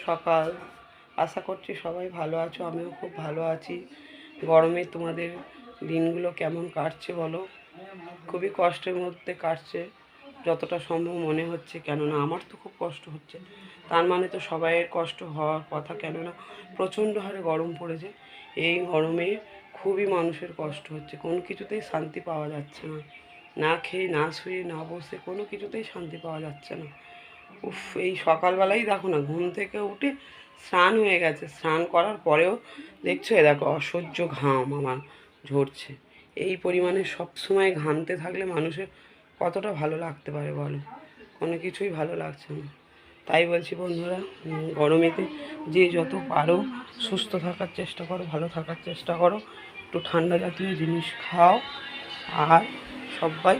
সকাল, আশা করছি সবাই ভালো আছো, আমিও খুব ভালো আছি। গরমে তোমাদের দিনগুলো কেমন কাটছে বলো? খুবই কষ্টের মধ্যে কাটছে যতটা সম্ভব মনে হচ্ছে, কেননা আমার তো খুব কষ্ট হচ্ছে। তার মানে তো সবাইয়ের কষ্ট হওয়ার কথা, কেননা প্রচণ্ড হারে গরম পড়েছে। এই গরমে খুবই মানুষের কষ্ট হচ্ছে, কোনো কিছুতেই শান্তি পাওয়া যাচ্ছে না। না খেয়ে, না শুয়ে, না বসে কোনো কিছুতেই শান্তি পাওয়া যাচ্ছে না। উফ, এই সকালবেলাই দেখো না, ঘুম থেকে উঠে স্নান হয়ে গেছে, স্নান করার পরেও দেখছো দেখো অসহ্য ঘাম আমার ঝরছে। এই পরিমাণে সব সময় ঘামতে থাকলে মানুষের কতটা ভালো লাগতে পারে বলো? কোনো কিছুই ভালো লাগছে না। তাই বলছি বন্ধুরা, গরমেতে যে যত পারো সুস্থ থাকার চেষ্টা করো, ভালো থাকার চেষ্টা করো, একটু ঠান্ডা জাতীয় জিনিস খাও, আর সবাই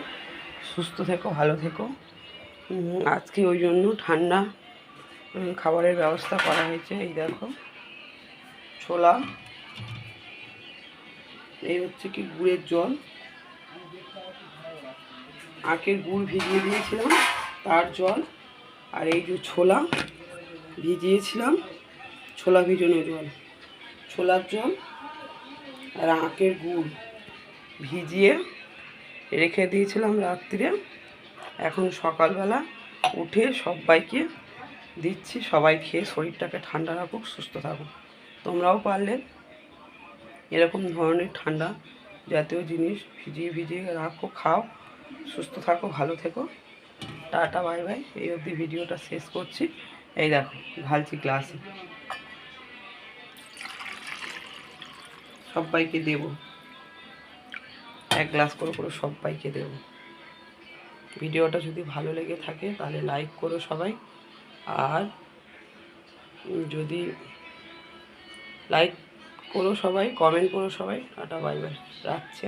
সুস্থ থেকো, ভালো থেকো। আজকে ওই জন্য ঠান্ডা খাবারের ব্যবস্থা করা হয়েছে। এই দেখো ছোলা, এই হচ্ছে কি গুড়ের জল, আখের গুড় ভিজিয়ে দিয়েছিলাম তার জল, আর এই যে ছোলা ভিজিয়েছিলাম, ছোলা ভিজানো জল, ছোলার জল আর আখের গুড় ভিজিয়ে রেখে দিয়েছিলাম রাত্রিরে। এখন সকালবেলা উঠে সবাইকে দিচ্ছি, সবাই খেয়ে শরীরটাকে ঠান্ডা রাখুক, সুস্থ থাকুক। তোমরাও পারলে এরকম ধরনের ঠান্ডা জাতীয় জিনিস ভিজিয়ে ভিজিয়ে রাখো, খাও, সুস্থ থাকো, ভালো থেকো। Tata, bye bye. এই অবধি ভিডিওটা শেষ করছি। এই দেখো ঢালছি গ্লাসে, সবাইকে দেব, এক গ্লাস করে করে সবাইকে দেব। ভিডিওটা যদি ভালো লেগে থাকে তাহলে লাইক করো সবাই, আর যদি লাইক করো সবাই, কমেন্ট করো সবাই। টাটা, বাই বাই, রাখছি।